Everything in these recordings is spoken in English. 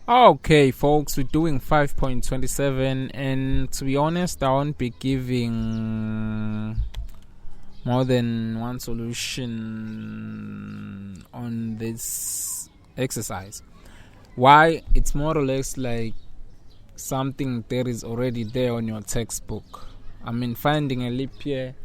Okay, folks, we're doing 5.27, and to be honest, I won't be giving more than one solution on this exercise. Why? It's more or less like something that is already there on your textbook. I mean, finding a leap year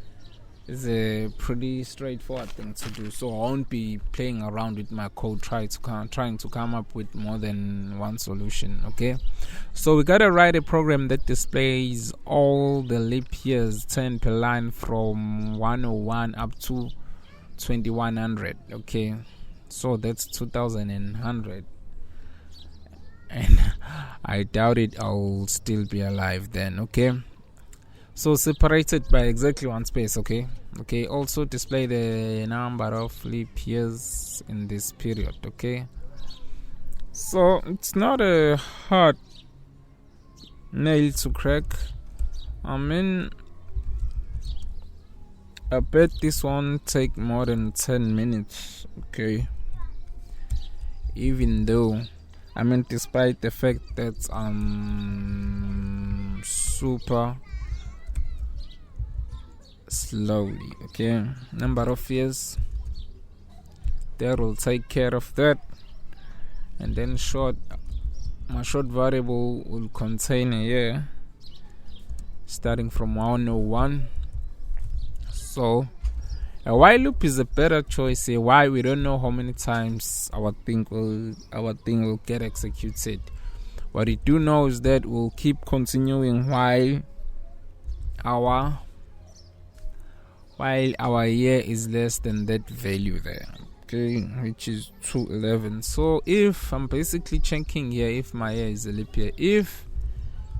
is a pretty straightforward thing to do, so I won't be playing around with my code trying to come up with more than one solution. Okay, so we gotta write a program that displays all the leap years 10 per line from 101 up to 2100. Okay, so that's 2100, and I doubt it I'll still be alive then. Okay, so separated by exactly one space. Okay, also display the number of leap years in this period. Okay, so it's not a hard nail to crack. I mean, I bet this won't take more than 10 minutes. Okay, even though, I mean, despite the fact that I'm super slowly. Okay, number of years, that will take care of that. And then my short variable will contain a year starting from 101. So a while loop is a better choice here. Why? We don't know how many times our thing will get executed. What we do know is that we'll keep continuing while our year is less than that value there, okay, which is 211. So if I'm basically checking here if my year is a leap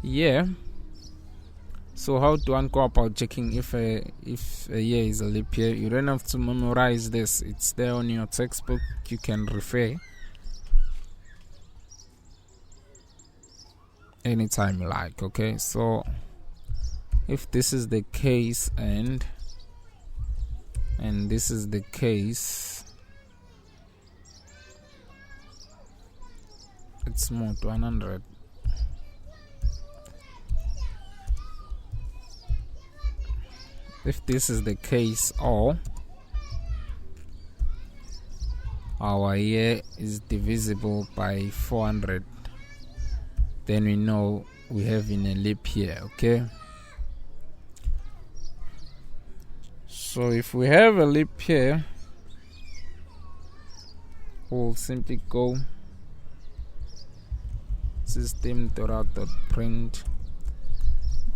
year, so how do one go about checking if a year is a leap year? You don't have to memorize this, it's there on your textbook, you can refer anytime you like. Okay, so if this is the case and this is the case, it's more to 100. If this is the case, or our year is divisible by 400, then we know we have in a leap year. Okay, so if we have a leap year, we'll simply go system.out.print.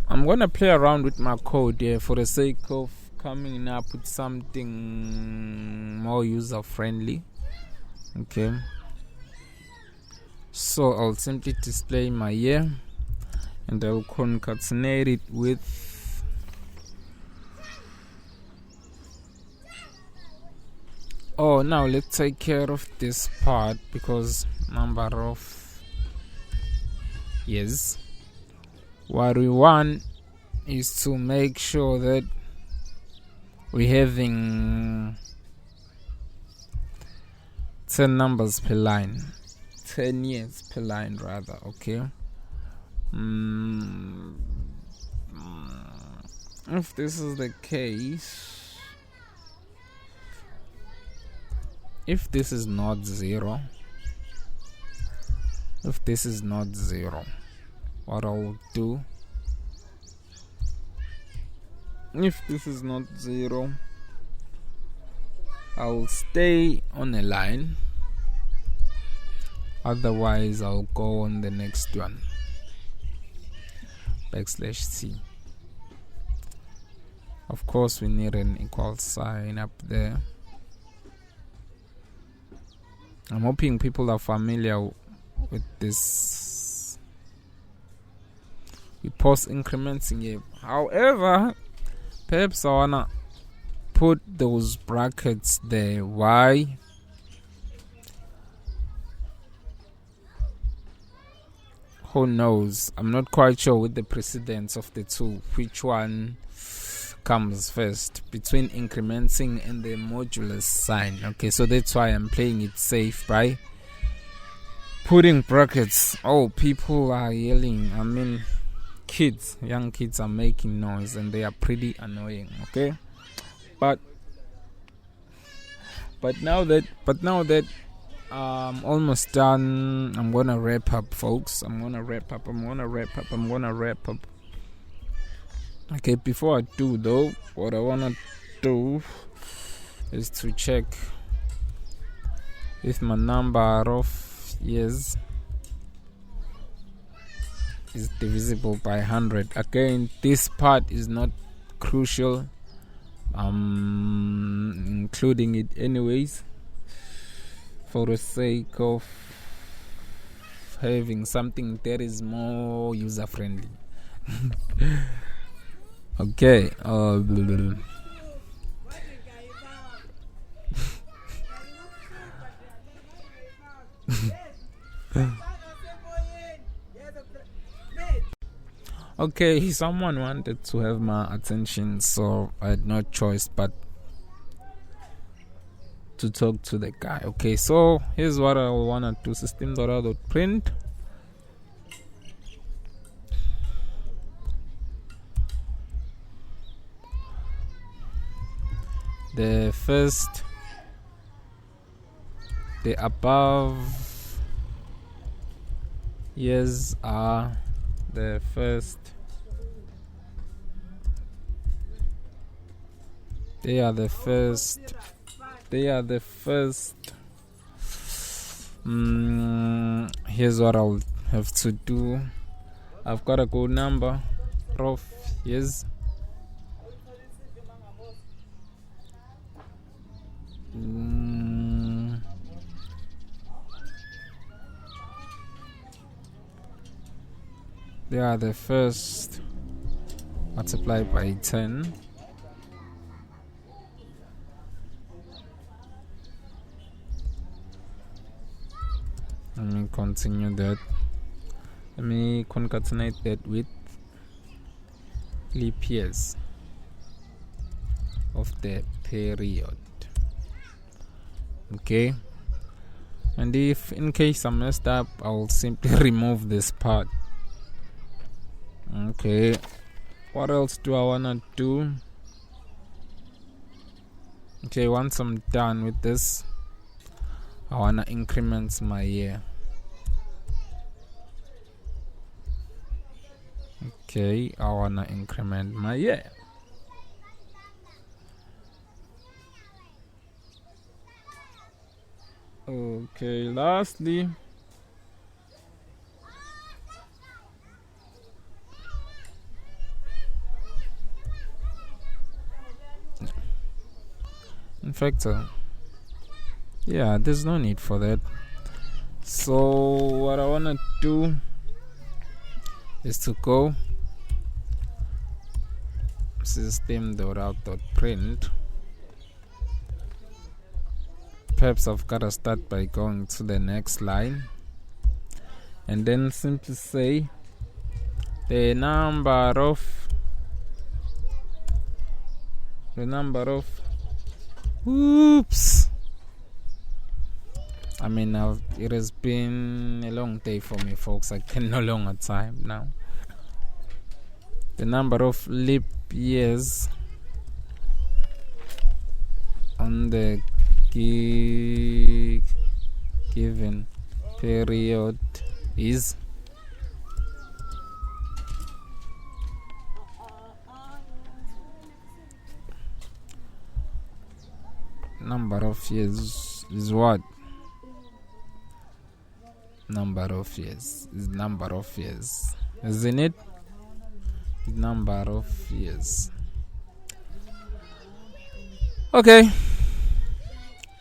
I'm gonna play around with my code here for the sake of coming up with something more user friendly. Okay, so I'll simply display my year and I'll concatenate it with now let's take care of this part, because number of years, what we want is to make sure that we're having 10 numbers per line, 10 years per line rather. Okay, if this is the case, if this is not zero, what I'll do, if this is not zero, I'll stay on a line, otherwise I'll go on the next one, \c. Of course we need an equal sign up there. I'm hoping people are familiar with this. We post increments in here. However, perhaps I wanna put those brackets there. Why? Who knows? I'm not quite sure with the precedence of the two, which one comes first between incrementing and the modulus sign. Okay, so that's why I'm playing it safe, right? putting brackets. Oh, people are yelling. I mean, young kids are making noise and they are pretty annoying. Okay, but now that almost done, I'm gonna wrap up, folks. I'm gonna wrap up. Okay, before I do though, what I wanna do is to check if my number of years is divisible by 100. Again, this part is not crucial. I'm including it anyways for the sake of having something that is more user friendly. Okay. Okay, someone wanted to have my attention, so I had no choice but to talk to the guy. Okay, so here's what I wanna do. System.out.print. The above years are the first. They are the first. Here's what I'll have to do. I've got a good number of years. They are the first multiplied by 10. Let me continue that. Let me concatenate that with leap years of the period. Okay. And if in case I messed up, I'll simply remove this part. Okay. What else do I wanna do? Okay, once I'm done with this, I wanna increment my year. Okay, I wanna increment my year. Okay, lastly, in fact, yeah, there's no need for that. So what I wanna do is to go system.out.print. Perhaps I've gotta start by going to the next line and then simply say the number of oops, I mean, it has been a long day for me, folks. I can no longer time now. The number of leap years on the given period is number of years is what? Number of years is number of years, isn't it? Number of years. Okay.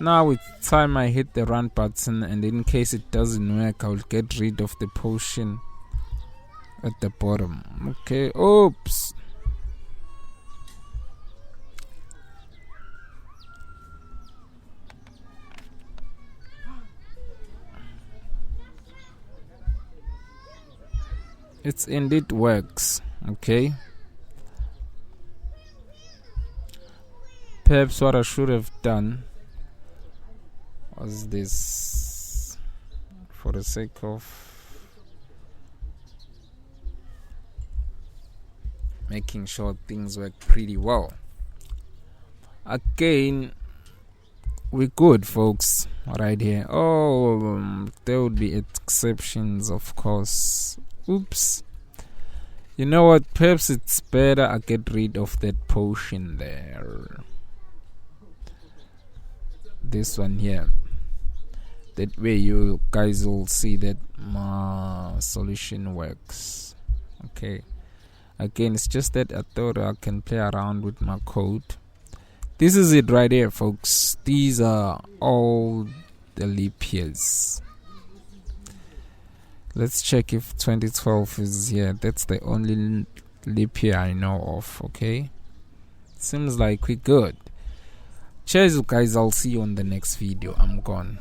Now it's time I hit the run button, and in case it doesn't work, I'll get rid of the portion at the bottom. Okay. Oops. It indeed works. Okay. Perhaps what I should have done was this for the sake of making sure things work pretty well. Again, we're good, folks, right here. There would be exceptions, of course. Oops. You know what? Perhaps it's better I get rid of that potion there. This one here. That way you guys will see that my solution works. Okay. Again, it's just that I thought I can play around with my code. This is it right here, folks. These are all the leap years. Let's check if 2012 is here. That's the only leap year I know of. Okay, seems like we're good. Cheers, guys. I'll see you on the next video. I'm gone.